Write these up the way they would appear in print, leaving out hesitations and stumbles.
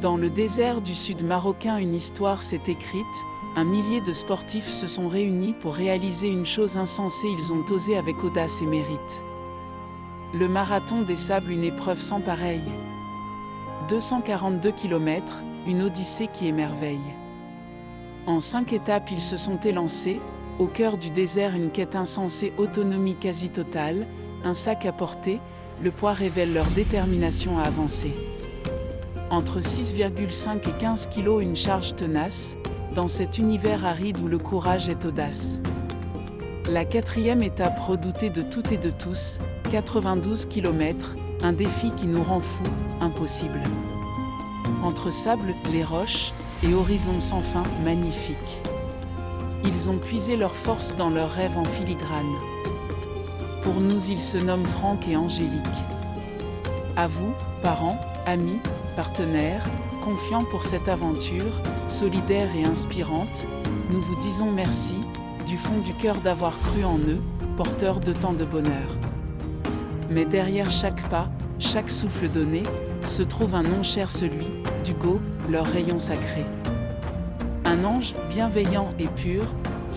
Dans le désert du sud marocain, une histoire s'est écrite. Un millier de sportifs se sont réunis pour réaliser une chose insensée. Ils ont osé avec audace et mérite. Le marathon des sables, une épreuve sans pareille. 242 km, une odyssée qui émerveille. En 5 étapes, ils se sont élancés. Au cœur du désert, une quête insensée, autonomie quasi totale, un sac à porter, le poids révèle leur détermination à avancer. Entre 6,5 et 15 kg, une charge tenace, dans cet univers aride où le courage est audace. La 4e étape redoutée de toutes et de tous, 92 km, un défi qui nous rend fous, impossible. Entre sable, les roches, et horizons sans fin, magnifiques. Ils ont puisé leur force dans leurs rêves en filigrane. Pour nous, ils se nomment Franck et Angélique. À vous, parents, amis, partenaires, confiants pour cette aventure, solidaire et inspirante, nous vous disons merci, du fond du cœur d'avoir cru en eux, porteurs de tant de bonheur. Mais derrière chaque pas, chaque souffle donné, se trouve un nom cher, celui d'Hugo, leur rayon sacré. Un ange bienveillant et pur,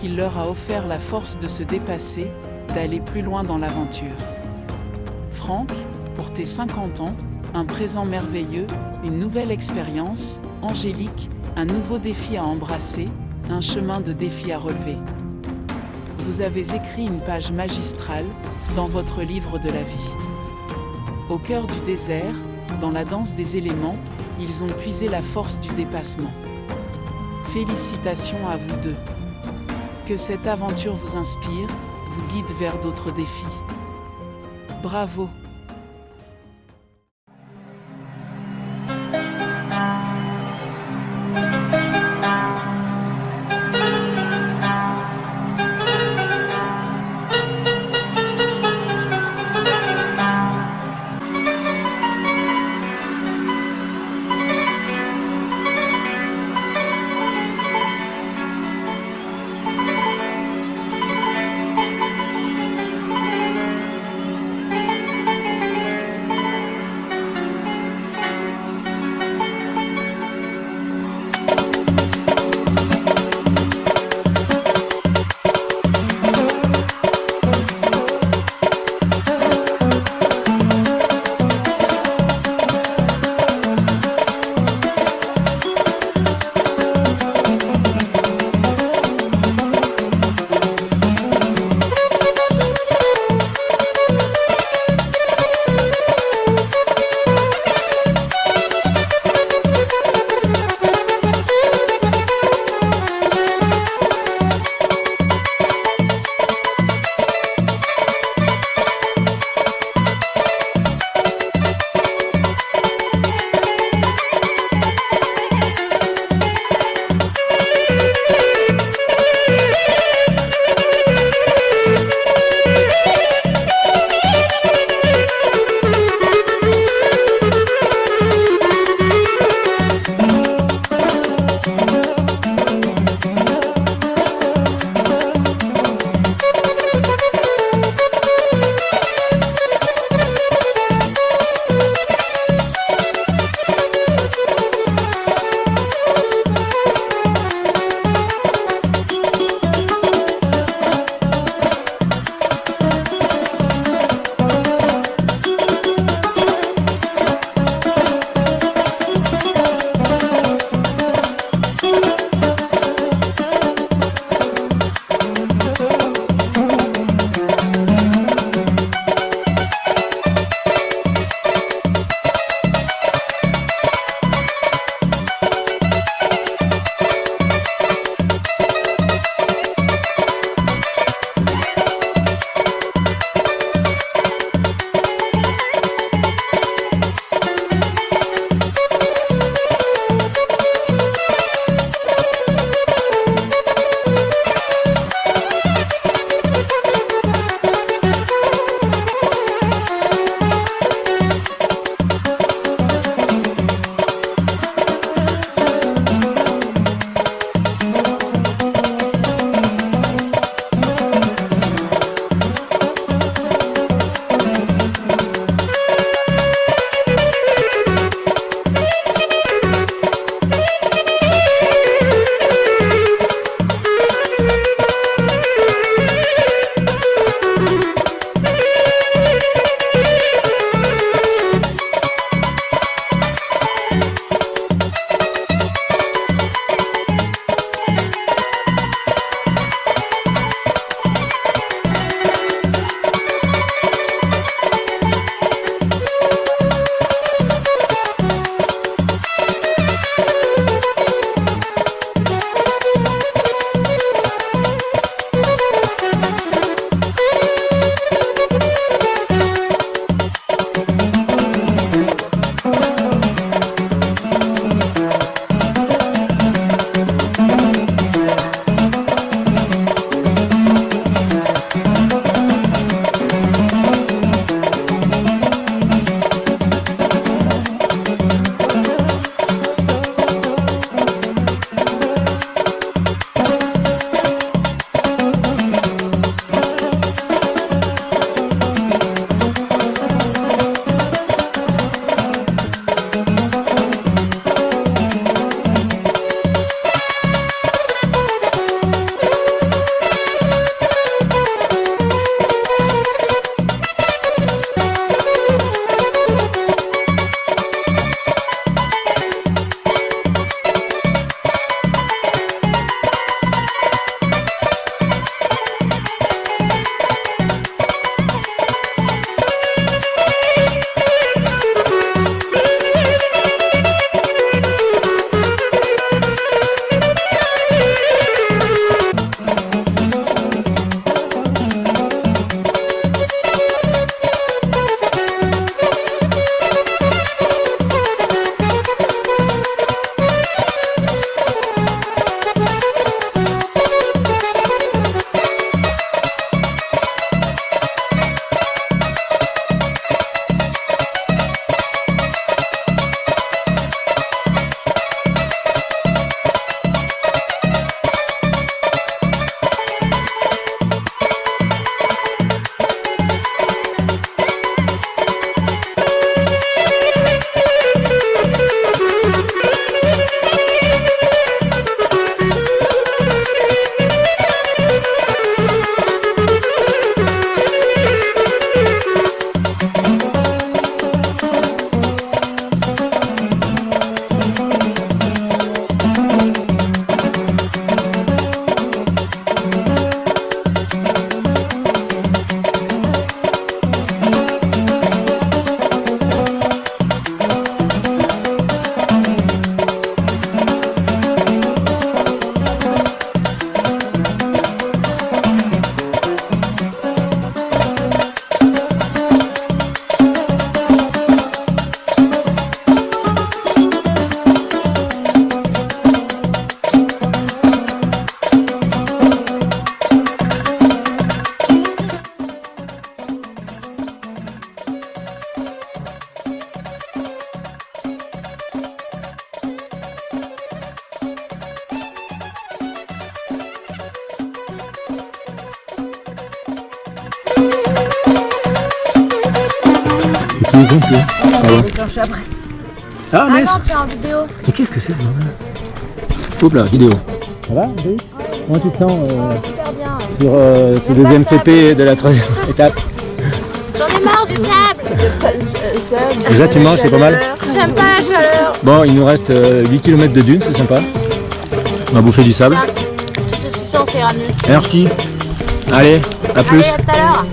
qui leur a offert la force de se dépasser, d'aller plus loin dans l'aventure. Franck, pour tes 50 ans, un présent merveilleux, une nouvelle expérience. Angélique, un nouveau défi à embrasser, un chemin de défi à relever. Vous avez écrit une page magistrale dans votre livre de la vie. Au cœur du désert, dans la danse des éléments, ils ont puisé la force du dépassement. Félicitations à vous deux. Que cette aventure vous inspire, vous guide vers d'autres défis. Bravo! Tu es complet. Non, on va déclencher après. Ah, mais non, tiens, en vidéo. mais qu'est-ce que c'est ce bordel? Hop là, vidéo. Ça va, Brice? Comment tu te sens Super bien. sur ce deuxième CP de la troisième étape? J'en ai marre du sable. Déjà, tu manges, c'est pas mal. J'aime pas la chaleur. Bon, il nous reste 8 km de dunes, c'est sympa. On va bouffer du sable. Petit saucisson, ça ira mieux. Merci. Allez, à plus. Allez, à tout à l'heure.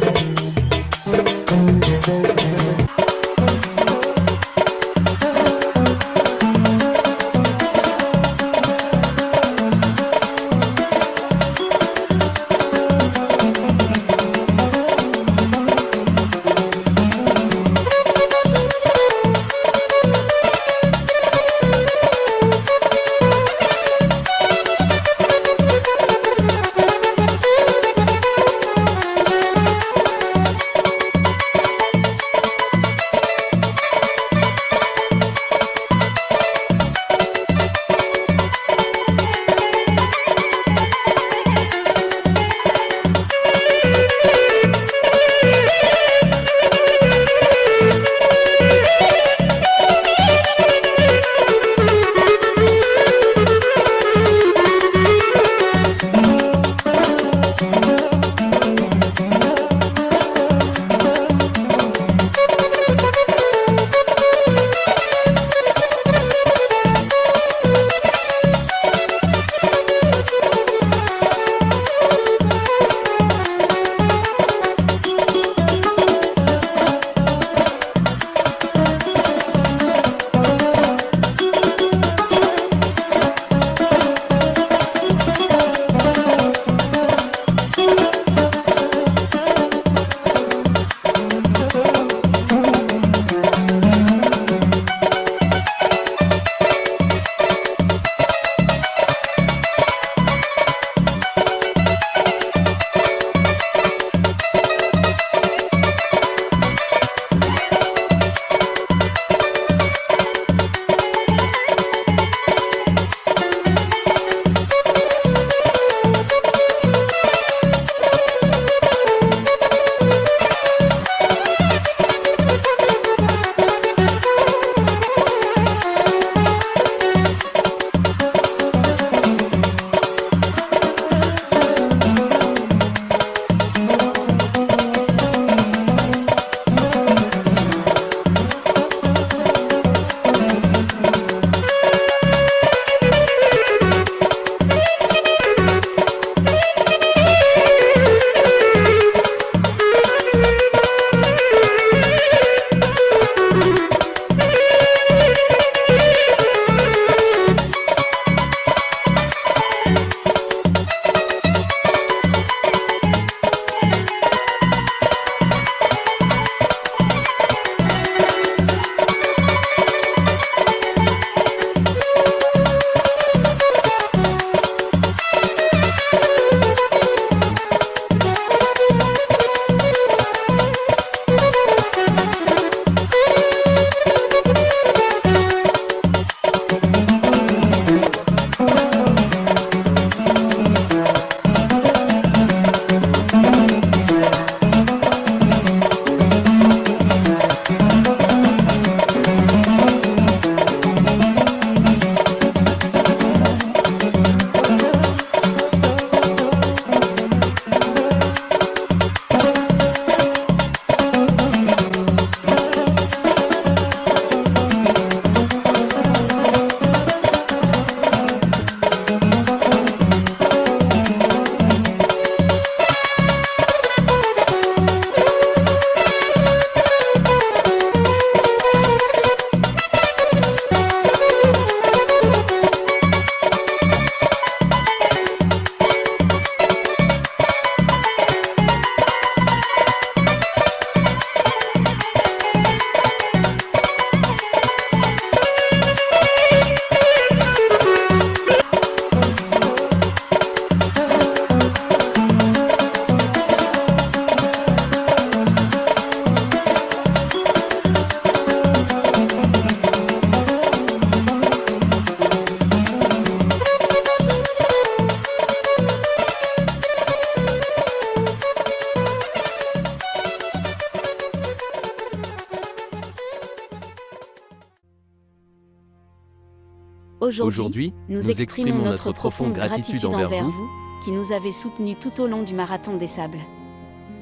Aujourd'hui, nous exprimons notre profonde gratitude envers vous, qui nous avez soutenus tout au long du Marathon des Sables.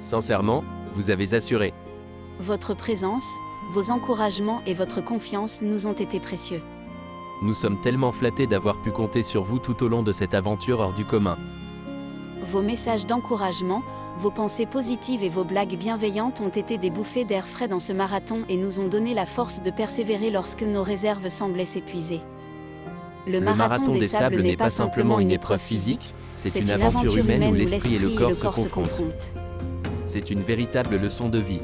Sincèrement, vous avez assuré. Votre présence, vos encouragements et votre confiance nous ont été précieux. Nous sommes tellement flattés d'avoir pu compter sur vous tout au long de cette aventure hors du commun. Vos messages d'encouragement, vos pensées positives et vos blagues bienveillantes ont été des bouffées d'air frais dans ce marathon et nous ont donné la force de persévérer lorsque nos réserves semblaient s'épuiser. Le Marathon des Sables n'est pas simplement une épreuve physique, c'est une aventure humaine où l'esprit et le corps se confrontent. C'est une véritable leçon de vie.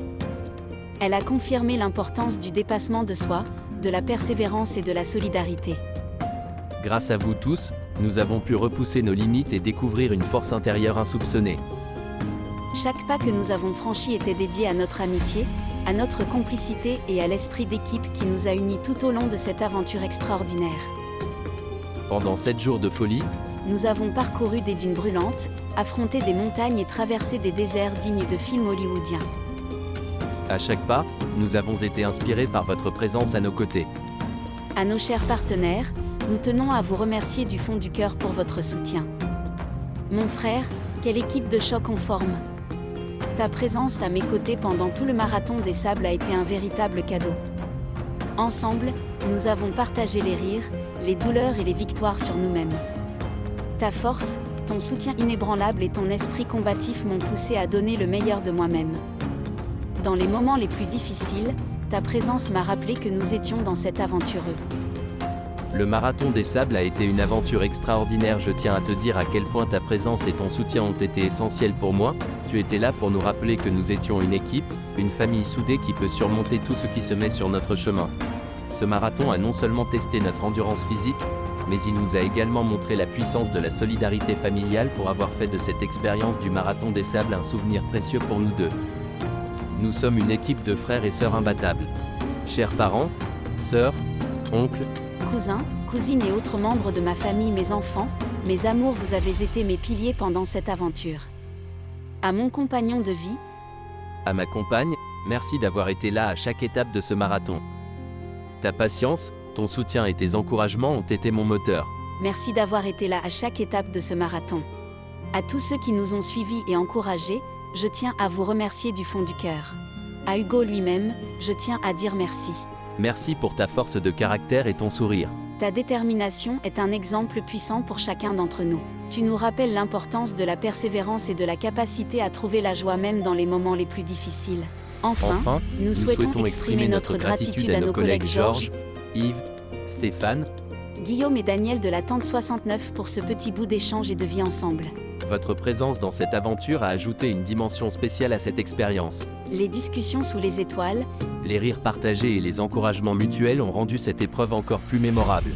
Elle a confirmé l'importance du dépassement de soi, de la persévérance et de la solidarité. Grâce à vous tous, nous avons pu repousser nos limites et découvrir une force intérieure insoupçonnée. Chaque pas que nous avons franchi était dédié à notre amitié, à notre complicité et à l'esprit d'équipe qui nous a unis tout au long de cette aventure extraordinaire. Pendant 7 jours de folie, nous avons parcouru des dunes brûlantes, affronté des montagnes et traversé des déserts dignes de films hollywoodiens. À chaque pas, nous avons été inspirés par votre présence à nos côtés. À nos chers partenaires, nous tenons à vous remercier du fond du cœur pour votre soutien. Mon frère, quelle équipe de choc en forme! Ta présence à mes côtés pendant tout le Marathon des Sables a été un véritable cadeau. Ensemble, nous avons partagé les rires, les douleurs et les victoires sur nous-mêmes. Ta force, ton soutien inébranlable et ton esprit combatif m'ont poussé à donner le meilleur de moi-même. Dans les moments les plus difficiles, ta présence m'a rappelé que nous étions dans cette aventure. Le Marathon des Sables a été une aventure extraordinaire. Je tiens à te dire à quel point ta présence et ton soutien ont été essentiels pour moi. Tu étais là pour nous rappeler que nous étions une équipe, une famille soudée qui peut surmonter tout ce qui se met sur notre chemin. Ce marathon a non seulement testé notre endurance physique, mais il nous a également montré la puissance de la solidarité familiale pour avoir fait de cette expérience du Marathon des Sables un souvenir précieux pour nous deux. Nous sommes une équipe de frères et sœurs imbattables. Chers parents, sœurs, oncles, cousins, cousines et autres membres de ma famille, mes enfants, mes amours, vous avez été mes piliers pendant cette aventure. À mon compagnon de vie, à ma compagne, merci d'avoir été là à chaque étape de ce marathon. Ta patience, ton soutien et tes encouragements ont été mon moteur. Merci d'avoir été là à chaque étape de ce marathon. À tous ceux qui nous ont suivis et encouragés, je tiens à vous remercier du fond du cœur. À Hugo lui-même, je tiens à dire merci. Merci pour ta force de caractère et ton sourire. Ta détermination est un exemple puissant pour chacun d'entre nous. Tu nous rappelles l'importance de la persévérance et de la capacité à trouver la joie même dans les moments les plus difficiles. Enfin, nous souhaitons exprimer notre gratitude à nos collègues Georges, Yves, Stéphane, Guillaume et Daniel de la Tente 69 pour ce petit bout d'échange et de vie ensemble. Votre présence dans cette aventure a ajouté une dimension spéciale à cette expérience. Les discussions sous les étoiles, les rires partagés et les encouragements mutuels ont rendu cette épreuve encore plus mémorable.